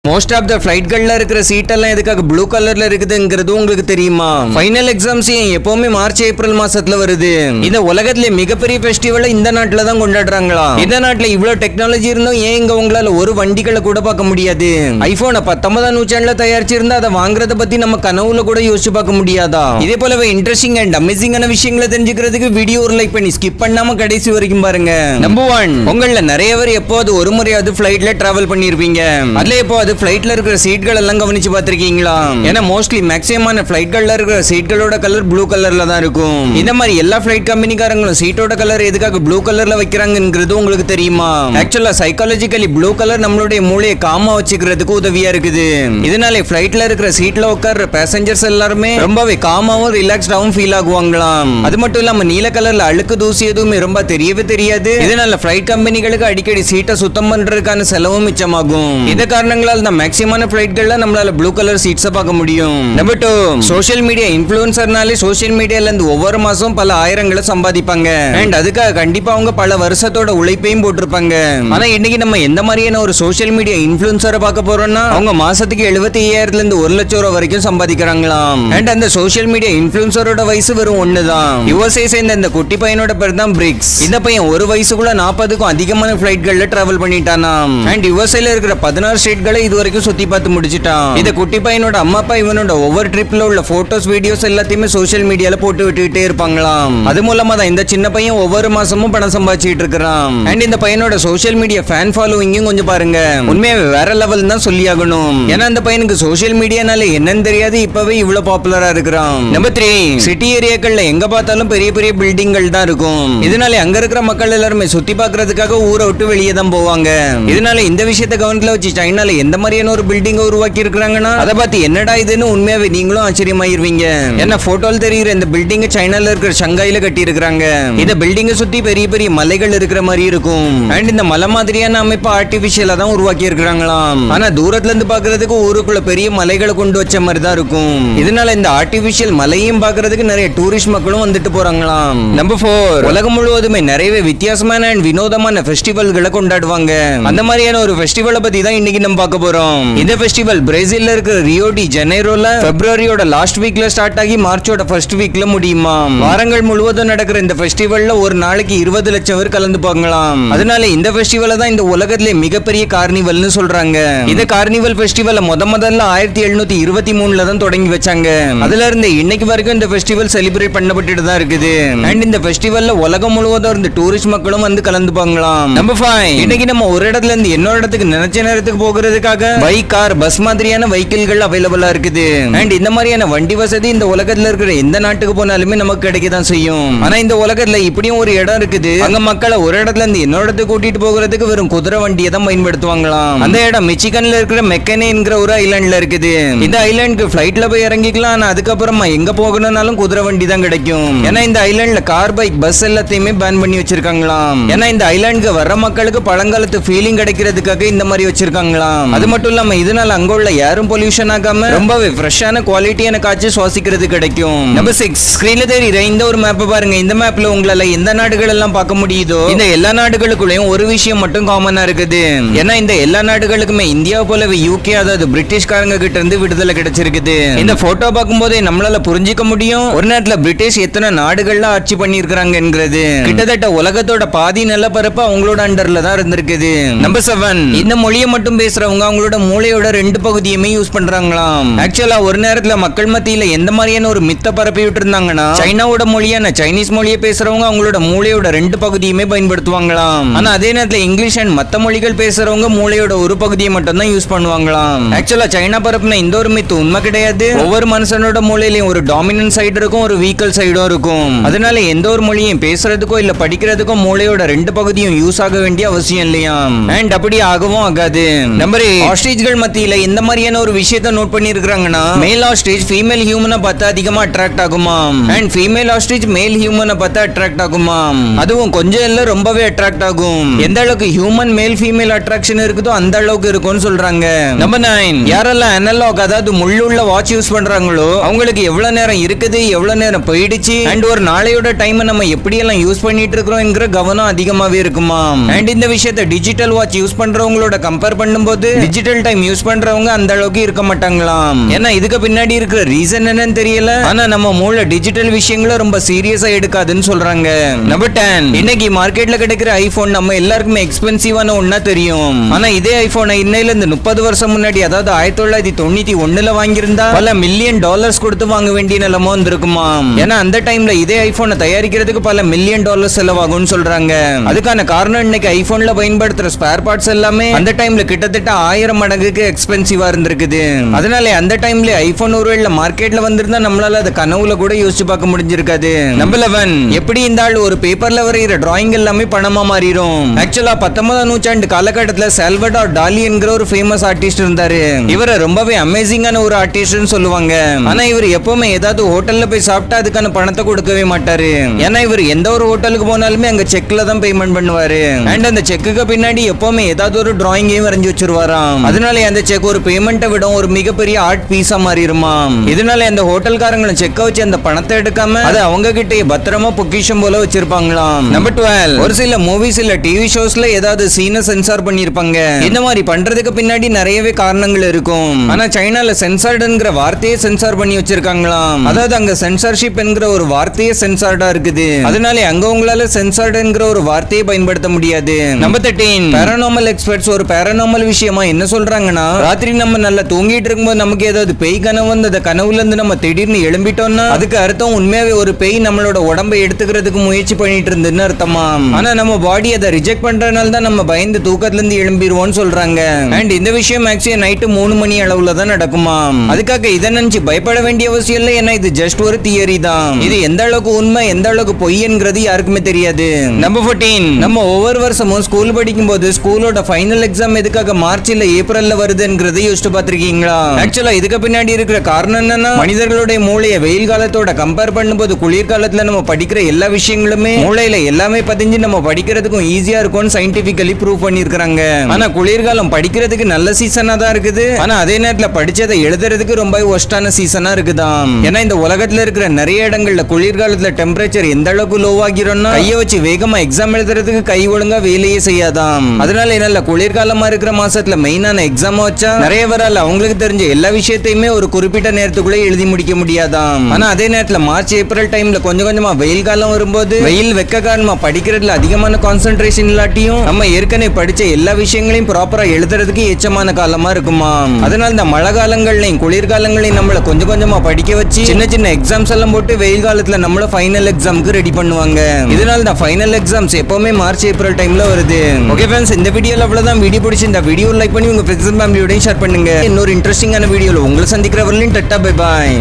Most of the ஃபிளைட்கள்ல இருக்கிற seat எல்லாம் எதுக்காக ப்ளூ கலர்ல இருக்குதுங்கிறது உங்களுக்கு தெரியுமா? ஃபைனல் எக்ஸாம்ஸ் எப்பவுமே மார்ச் ஏப்ரல் மாசத்துல வருது. இந்த உலகத்துல மிகப்பெரிய ஃபெஸ்டிவல் இந்த நாட்டுல தான் கொண்டாடுறாங்களா? இந்த நாட்டுல இவ்வளவு டெக்னாலஜி இருந்தும் ஏன் இங்க உங்களால ஒரு வண்டிகளை கூட பார்க்க முடியாது? ஐபோனை 19ஆம் நூற்றாண்டுல தயாரிச்சிருந்தா அதை வாங்குறத பத்தி நம்ம கனவுல கூட யோசிச்சு பார்க்க முடியாதா? இதே போலவே இன்ட்ரெஸ்டிங் அண்ட் அமேசிங்கான விஷயங்களை தெரிஞ்சுக்கிறதுக்கு வீடியோ ஒரு லைக் பண்ணி ஸ்கிப் பண்ணாம கடைசி வரைக்கும் பாருங்க. நம்பர் 1, உங்கள நிறைய பேர் எப்போது ஒரு முறையாவது ஃபிளைட்ல டிராவல் பண்ணிருப்பீங்க. அதுல எப்போ அது ஃபிளைட்ல இருக்கிற சீட்கள் எல்லாம் கவனிச்சு பாத்திருக்கீங்களா? ஏன்னா மோஸ்ட்லி மேக்ஸிமமான ஃபிளைட்கள்ல இருக்கிற சீட்களோட கலர் ப்ளூ கலர்ல தான் இருக்கும். இந்த மாதிரி எல்லா ஃபிளைட் கம்பெனிக்காரங்களும் சீட்டோட கலர் எதுக்காக ப்ளூ கலர்ல வைக்கிறாங்கிறது உங்களுக்கு தெரியுமா? ஆக்சுவலா சைக்காலஜிக்கலி ப்ளூ கலர் நம்மளுடைய மூளையை காமா வச்சுக்கிறதுக்கு உதவியா இருக்குது. இதனால ஃபிளைட்ல இருக்கிற சீட்ல உட்கார்ற பேசஞ்சர்ஸ் எல்லாருமே ரொம்பவே காமாவும் ரிலாக்ஸ்டாவும் ஃபீல் ஆகுவாங்களாம். அது மட்டும் இல்லாம நீல கலர்ல அழுக்கு தூசி எதுவுமே ரொம்ப தெரியவே தெரியாது. இதனால ஃபிளைட் கம்பெனிகளுக்கு அடிக்கடி சீட்டை சுத்தம் பண்றதுக்கான செலவும் மிச்சமாகும். இந்த காரணங்களால தான் மேக்ஸிமமான ஃபிளைட்கள்ல நம்மளால ப்ளூ கலர் சீட்ஸை பார்க்க முடியும். நம்பர் 2, சோஷியல் மீடியா இன்ஃப்ளூயன்சர்னாலே சோஷியல் மீடியால இருந்து ஒவ்வொரு மாசம் பல ஆயிரங்களை சம்பாதிப்பாங்க. அண்ட் அதுக்காக கண்டிப்பா அவங்க பல வருஷத்தோட உழைப்பையும் போட்டிருப்பாங்க. ஆனா இன்னைக்கு நம்ம எந்த மாதிரியான ஒரு சோஷியல் மீடியா இன்ஃப்ளூயன்சரை பார்க்க போறோம்னா அவங்க மாசத்துக்கு 75,000 இருந்து 1 லட்சம் ரூபாய் வரைக்கும் சம்பாதிக்கிறாங்களாம். அண்ட் அந்த சோஷியல் மீடியா இன்ஃப்ளூயன்சரோட வயசு வெறும் 1 தான். யுஎஸ்ஏ சேர்ந்த இந்த குட்டி பையனோட பேர் தான் பிரிக்ஸ். இந்த பையன் ஒரு வயசுக்குள்ள 40க்கும் அதிகமான ஃபிளைட்கள்ல டிராவல் பண்ணிட்டானாம். அண்ட் யுஎஸ்ஏல இருக்கிற 16 ஸ்டேட்களை இது வரைக்கும் சுத்தி பார்த்து முடிச்சிட்டான். இந்த குட்டி பையனோட அம்மா அப்பா இவனோட ஒவ்வொரு ட்ரிப்ல உள்ள போட்டோஸ் வீடியோஸ் எல்லாத்தையுமே சோஷியல் மீடியால போட்டு விட்டுட்டே இருப்பாங்களாம். அது மூலமா தான் இந்த சின்ன பையன் ஒவ்வொரு மாசமும் பணம் சம்பாதிச்சிட்டு இருக்கான். அண்ட் இந்த பையனோட சோஷியல் மீடியா ஃபேன் ஃபாலோவிங்கும் கொஞ்சம் பாருங்க, உண்மையாவே வேற லெவல் தான் சொல்லியாகணும். ஏன்னா அந்த பையனுக்கு சோஷியல் மீடியானால என்னன்னு தெரியாது, இப்பவே இவ்வளவு பாப்புலரா இருக்கிறான். நம்பர் 3, சிட்டி ஏரியாக்கள்ல எங்க பார்த்தாலும் பெரிய பெரிய பில்டிங்கள் தான் இருக்கும். இதனால அங்க இருக்கிற மக்கள் எல்லாருமே சுத்தி பார்க்கறதுக்காக ஊரை விட்டு வெளியே தான் போவாங்க. இதனால இந்த விஷயத்தை கவனத்துல வச்சு சைனால எந்த மாதிரியான ஒரு பில்டிங் உருவாக்கி இருக்காங்கன்னா அதை பார்த்து என்னடா இதுன்னு உண்மையாவே நீங்களும் ஆச்சரியமாயிருவீங்க. என்ன போட்டோல தெரியுற இந்த பில்டிங் சைனால இருக்கிற ஷங்காயில கட்டி இருக்காங்க. இந்த பில்டிங்கை சுத்தி பெரிய பெரிய மலைகள் இருக்கிற மாதிரி இருக்கும். அண்ட் இந்த மலை மாதிரியான அமைப்பு ஆர்டிபிஷியலா தான் உருவாக்கி இருக்காங்களாம். ஆனா தூரத்துல இருந்து பாக்குறதுக்கு ஊருக்குள்ள பெரிய மலைகளை கொண்டு வச்ச மாதிரி தான் இருக்கும். இதனால இந்த ஆர்டிபிஷியல் மலையும் பாக்குறதுக்கு நிறைய டூரிஸ்ட் மக்களும் வந்துட்டு போறாங்களாம். நம்பர் 4, உலகம் முழுவதுமே நிறைய வித்தியாசமான அண்ட் வினோதமான ஃபெஸ்டிவல்களை கொண்டாடுவாங்க. அந்த மாதிரியான ஒரு ஃபெஸ்டிவலை பத்தி தான் இன்னைக்கு நம்ம பார்க்க போறோம். இந்த ஃபெஸ்டிவல் பிரேசில்ல இருக்கிற ரியோ டி ஜெனைரோல பிப்ரவரியோட லாஸ்ட் வீக்ல ஸ்டார்ட் ஆகி மார்ச்சோட ஃபர்ஸ்ட் வீக்ல முடியுமா. வாரங்கள் முழுவதும் நடக்கிற இந்த ஃபெஸ்டிவல்ல ஒரு நாளைக்கு 20 லட்சம் பேர் கலந்து போகலாம். அதனால இந்த ஃபெஸ்டிவலை தான் இந்த உலகத்திலே மிகப்பெரிய கார்னிவல்னு சொல்றாங்க. இந்த கார்னிவல் ஃபெஸ்டிவலை முதல்ல 1723ல தான் தொடங்கி வச்சாங்க. அதுல இருந்து இன்னைக்கு வரைக்கும் இந்த ஃபெஸ்டிவல் செலிப்ரேட் பண்ணப்பட்டு தான் இருக்குது. அண்ட் இந்த ஃபெஸ்டிவல்ல உலகம் முழுவதும் இருந்து டூரிஸ்ட் மக்களும் வந்து கலந்து போகலாம். நம்பர் 5, இன்னைக்கு நம்ம ஒரு இடத்துல இருந்து இன்னொரு இடத்துக்கு நினைச்ச நேரத்துக்கு போகிறதுக்காக பைக், கார், பஸ் மாதிரியான வெஹிக்கிள்கள் அவைலபிளா இருக்குது. அண்ட் இந்த மாதிரியான வண்டி வசதி இந்த உலகத்துல இருக்கிற எந்த நாட்டுக்கு போனாலுமே நமக்கு கிடைக்க தான் செய்யும். ஆனா இந்த உலகத்துல இப்படியும் ஒரு இடம் இருக்குது, அங்க மக்களை ஒரு இடத்துல இருந்து இன்னொரு இடத்துக்கு கூட்டிட்டு போகிறதுக்கு வெறும் குதிரை வண்டியை தான் பயன்படுத்துவாங்களாம். அந்த இடம் மிச்சிகன்ல இருக்கிற மெக்கனே என்கிற ஒரு ஐலாண்ட்ல இருக்குது. இந்த ஐலாண்டுக்கு பிளைட்ல போய் இறங்கிக்கலாம். ஆனா அதுக்கப்புறமா எங்க போகணும்னாலும் குதிரை வண்டி தான் கிடைக்கும். ஏன்னா இந்த ஐலாண்ட்ல கார், பைக், பஸ் எல்லாத்தையுமே பேன் பண்ணி வச்சிருக்காங்களாம். ஏன்னா இந்த ஐலாண்டுக்கு வர்ற மக்களுக்கு பழங்காலத்து ஃபீலிங் கிடைக்கிறதுக்காக இந்த மாதிரி வச்சிருக்காங்களாம். அது மட்டும் இல்லாம இதனால அங்க உள்ள ஏரும் பொல்யூஷன் ஆகாம ரொம்பவே ஃப்ரெஷ்ஷான குவாலிட்டியான காற்று சுவாசிக்கிறது கிடைக்கும். நம்பர் 6, ஸ்கிரீன்ல தெரியுற இந்த ஒரு மேப் பாருங்க. இந்த மேப்ல உங்களால எந்த நாடுகள் எல்லாம் பார்க்க முடியுதோ இந்த எல்லா நாடுகளுக்குள்ளேயும் ஒரு விஷயம் மட்டும் காமனா இருக்குது. ஏன்னா இந்த எல்லா நாடுகளுக்குமே இந்தியா போலவே யூகே, அதாவது பிரிட்டிஷ்காரங்க கிட்ட இருந்து விடுதலை கிடைச்சிருக்குது. இந்த போட்டோ பார்க்கும் போதே நம்மளால புரிஞ்சிக்க முடியும் ஒரு நேரத்துல பிரிட்டிஷ் எத்தனை நாடுகள்ல ஆட்சி பண்ணி இருக்காங்கிறது. கிட்டத்தட்ட உலகத்தோட பாதி நிலப்பரப்பு அவங்களோட அண்டர்ல தான் இருந்திருக்குது. நம்பர் 7, இந்த மொழியை மட்டும் பேசுறவங்க அவங்களோட மூளையோட 2 பகுதியுமே யூஸ் பண்றாங்களாம். ஆக்சுவலா ஒரு நேரத்துல மக்கள் மத்தியில எந்த மாதிரியான ஒரு மித்த பரப்பி விட்டு இருந்தாங்கன்னா சைனாவோட மொழியான சைனீஸ் மொழியை பேசுறவங்க அவங்களோட மூளையோட 2 பகுதியுமே பயன்படுத்துவாங்களாம். ஆனா அதே நேரத்துல இங்கிலீஷ் அண்ட் மத்த மொழிகள் பேசுறவங்க மூளையோட ஒரு பகுதியை மட்டும் தான் யூஸ் பண்ணுவாங்களாம். ஆக்சுவலா சைனா பரப்புன இந்த ஒரு மித்து உண்மை கிடையாது. ஒவ்வொரு மனுஷனோட மூளையிலயும் ஒரு டாமினன்ட் சைடு இருக்கும், ஒரு வீக்கல் சைடும் இருக்கும். அதனால எந்த ஒரு மொழியும் பேசுறதுக்கோ இல்ல படிக்கிறதுக்கோ மூளையோட 2 பகுதியும் யூஸ் ஆக வேண்டிய அவசியம் இல்லையா. அண்ட் அப்படி ஆகவும் ஆகாது. நம்பர் 8, ஆஸ்ட்ரிச்கள் மத்தியில இந்த மாதிரியான ஒரு விஷயத்தை நோட் பண்ணி இருக்காங்கன்னா மேல் ஆஸ்ட்ரிச் ஃபீமேல் ஹியூமனை பார்த்து அதிகமா அட்ராக்ட் ஆகுமா. அண்ட் ஃபீமேல் ஆஸ்ட்ரிச் மேல் ஹியூமனை பார்த்து அட்ராக்ட் ஆகுமா. அதுவும் கொஞ்சம் இல்ல ரொம்பவே அட்ராக்ட் ஆகும். எந்த அளவுக்கு ஹியூமன் மேல் ஃபீமேல் அட்ராக்ஷன் இருக்குதோ அந்த அளவுக்கு இருக்கும்னு சொல்றாங்க. நம்பர் 9, யாரெல்லாம் அனலாக் அதாவது முள்ளுள்ள வாட்ச் யூஸ் பண்றாங்களோ அவங்களுக்கு எவ்வளவு நேரம் இருக்குது, எவ்வளவு நேரம் போயிடுச்சு, அண்ட் ஒரு நாளையோட டைம் நம்ம எப்படி எல்லாம் யூஸ் பண்ணிட்டு இருக்கிறோம்ங்கிற கவனம் அதிகமாவே இருக்குமா. அண்ட் இந்த விஷயத்தை டிஜிட்டல் வாட்ச் யூஸ் பண்றவங்களோட கம்பேர் பண்ணும்போது டிஜிட்டல் டைம் யூஸ் பண்றவங்க அந்த அளவுக்கு இருக்க மாட்டாங்களாம். ஏன்னா இதுக்கு பின்னாடி இருக்கிற ரீசன் என்னன்னு தெரியல. ஆனா நம்ம மூளை டிஜிட்டல் விஷயங்களை ரொம்ப சீரியஸா எடுக்காதுன்னு சொல்றாங்க. நம்பர் 10, இன்னைக்கு மார்க்கெட்ல கிடைக்கிற ஐபோன் நம்ம எல்லாருக்குமே எக்ஸ்பென்சிவான ஒன்னா தெரியும். ஆனா இதே ஐபோனை இன்னையில இருந்து 30 வருஷம் முன்னாடி, அதாவது 1991ல வாங்கியிருந்தா பல மில்லியன் டாலர்ஸ் கொடுத்து வாங்க வேண்டிய நிலைமை வந்திருக்குமா. ஏன்னா அந்த டைம்ல இதே ஐபோனை தயாரிக்கிறதுக்கு பல மில்லியன் டாலர் செலவாகும்னு சொல்றாங்க. அதுக்கான காரணம் இன்னைக்கு ஐபோன்ல பயன்படுத்துற ஸ்பேர் பார்ட்ஸ் எல்லாமே அந்த டைம்ல கிட்டத்தட்ட 1000 மடங்குக்கு எக்ஸ்பென்சிவா இருந்திருக்குது. அதனால அந்த டைம்ல ஐபோன் ஒருவேளை மார்க்கெட்ல வந்திருந்தா நம்மளால அது கனவுல கூட யோசிச்சு பார்க்க முடிஞ்சிருக்காது. நம்பர் 11, எப்படி இந்த ஆள் ஒரு பேப்பர்ல வரைகிற டிராயிங் எல்லாமே பணமா மாறிடும். ஆக்சுவலா 19ஆம் நூற்றாண்டு காலகட்டத்துல சால்வடார் டாலி என்கிற ஒரு ஃபேமஸ் ஆர்டிஸ்ட் இருந்தாரு. இவரை ரொம்பவே அமேசிங்கான ஒரு ஆர்டிஸ்ட்னு சொல்லுவாங்க. ஆனா இவர் எப்பவுமே ஏதாவது ஹோட்டல்ல போய் சாப்பிட்டா அதுக்கான பணத்தை கொடுக்கவே மாட்டாரு. ஏன்னா இவர் எந்த ஒரு ஹோட்டலுக்கு போனாலுமே அங்க செக்ல தான் பேமெண்ட் பண்ணுவாரு. அண்ட் அந்த செக்குக்கு பின்னாடி எப்பவுமே ஏதாவது ஒரு டிராயிங்கையும் வரைஞ்சு வச்சிருவாராம். அதனால அந்த செக் ஒரு பேமெண்ட்டை விட ஒரு மிகப்பெரிய ஆர்ட் பீஸா மாறிடுமாம். இதனால அந்த ஹோட்டல்காரங்களும் செக்க வச்சு அந்த பணத்தை எடுக்காம அதை அவங்க கிட்ட பத்திரமா பொக்கிஷம் போல வச்சிருப்பாங்களாம். நம்பர் 12, ஒரு சில மூவிஸ் இல்ல டிவி ஷோஸ்ல ஏதாவது சீனை சென்சார் பண்ணிருப்பாங்க. இந்த மாதிரி பண்றதுக்கு பின்னாடி நிறையவே காரணங்கள் இருக்கும். ஆனா சைனால சென்சார்டுங்கிற வார்த்தையே சென்சார் பண்ணி வச்சிருக்காங்களாம். அதாவது அங்க சென்சார்ஷிப் என்கிற ஒரு வார்த்தையே சென்சார்டா இருக்குது. அதனால அங்க உங்களால சென்சார்டுங்கிற ஒரு வார்த்தையை பயன்படுத்த முடியாது. நம்பர் 13, பாராநார்மல் எக்ஸ்பர்ட்ஸ் ஒரு பாராநார்மல் விஷயமா என்ன சொல்றாங்கன்னா, ராத்திரி நம்ம நல்லா தூங்கிட்டு இருக்கும்போது நமக்கு ஏதாவது பேய் கனவு வந்து அந்த கனவுல இருந்து நம்ம திடீர்னு எழும்பிட்டோம்னா அதுக்கு அர்த்தம் உண்மையாவே ஒரு பேய் நம்மளோட உடம்பை எடுத்துக்கிறதுக்கு முயற்சி பண்ணிட்டு இருந்துன்னு அர்த்தமா. ஆனா நம்ம பாடி அதை ரிஜெக்ட் பண்றதுனால தான் நம்ம பயந்து தூக்கத்துல இருந்து எழும்பிடுவோம்னு சொல்றாங்க. அண்ட் இந்த விஷயம் மேக்ஸிமம் நைட்டு 3 மணி அளவுல தான் நடக்குமா. அதுக்காக இதை நினைச்சு பயப்பட வேண்டிய அவசியம் இல்லை. ஏன்னா இது ஜஸ்ட் ஒரு தியரி தான். இது எந்த அளவுக்கு உண்மை எந்த அளவுக்கு பொய் என்கிறது யாருக்குமே தெரியாது. நம்பர் 14, நம்ம ஒவ்வொரு வருஷமும் ஸ்கூல் படிக்கும் போது ஸ்கூலோட ஃபைனல் எக்ஸாம் எதுக்காக மார்ச் இல்ல ஏப்ரல்ல வருதுங்கிறத யோசிச்சு பாத்திருக்கீங்களா? ஆக்சுவலா இதுக்கு பின்னாடி இருக்கிற காரணம் என்னன்னா, மனிதர்களுடைய மூளையை வெயில் காலத்தோட கம்பேர் பண்ணும்போது குளிர்காலத்துல நம்ம படிக்கிற எல்லா விஷயங்களுமே மூளையில எல்லாமே பதிஞ்சு நம்ம படிக்கிறதுக்கும் ஈஸியா இருக்கும்னு சயின்டிபிக்கலி ப்ரூவ் பண்ணிருக்காங்க. ஆனா குளிர்காலம் படிக்கிறதுக்கு நல்ல சீசனா தான் இருக்குது. ஆனா அதே நேரத்துல படிச்சதை எழுதுறதுக்கு ரொம்ப ஒஸ்டான சீசனா இருக்குதாம். ஏன்னா இந்த உலகத்துல இருக்கிற நிறைய இடங்கள்ல குளிர்காலத்துல டெம்பரேச்சர் எந்த அளவுக்கு லோ ஆகிரும்னா கைய வச்சு வேகமா எக்ஸாம் எழுதுறதுக்கு கை ஒழுங்கா வேலையே செய்யாதாம். அதனால என்ன குளிர்காலமா இருக்கிற மாசத்துல மெயினான எக்ஸாம் வச்சா நிறைய பேரால அவங்களுக்கு தெரிஞ்ச எல்லா விஷயத்தையுமே ஒரு குறிப்பிட்ட நேரத்துக்குள்ள எழுதி முடிக்க முடியாதாம். ஆனா அதே நேரத்துல மார்ச் ஏப்ரல் டைம்ல கொஞ்சம் கொஞ்சமா வெயில் காலம் வரும்போது வெயில் வெக்க காரணமா படிக்கிறதுல அதிகமான கான்சென்ட்ரேஷன் இல்லாட்டியும் நம்ம ஏற்கனவே படிச்ச எல்லா விஷயங்களையும் ப்ராப்பரா எழுதுறதுக்கு ஏச்சமான காலமா இருக்குமா. அதனால இந்த மழை காலங்கள்லையும் குளிர்காலங்களையும் நம்மள கொஞ்சம் கொஞ்சமா படிக்க வச்சு சின்ன சின்ன எக்ஸாம்ஸ் எல்லாம் போட்டு வெயில் காலத்துல நம்மள ஃபைனல் எக்ஸாம்க்கு ரெடி பண்ணுவாங்க. இதனால இந்த ஃபைனல் எக்ஸாம்ஸ் எப்பவுமே மார்ச் ஏப்ரல் டைம்ல வருது. ஓகே ஃப்ரெண்ட்ஸ், இந்த வீடியோல அவ்வளவுதான். வீடியோ பிடிச்சி இந்த வீடியோ லைக் பண்ணி உங்க ஃப்ரெண்ட்ஸ் அண்ட் ஃபேமிலியோட ஷேர் பண்ணுங்க. இன்னொரு இன்ட்ரெஸ்டிங்கான வீடியோல உங்களை சந்திக்கிற வரலையும் டட்டா பை பாய்.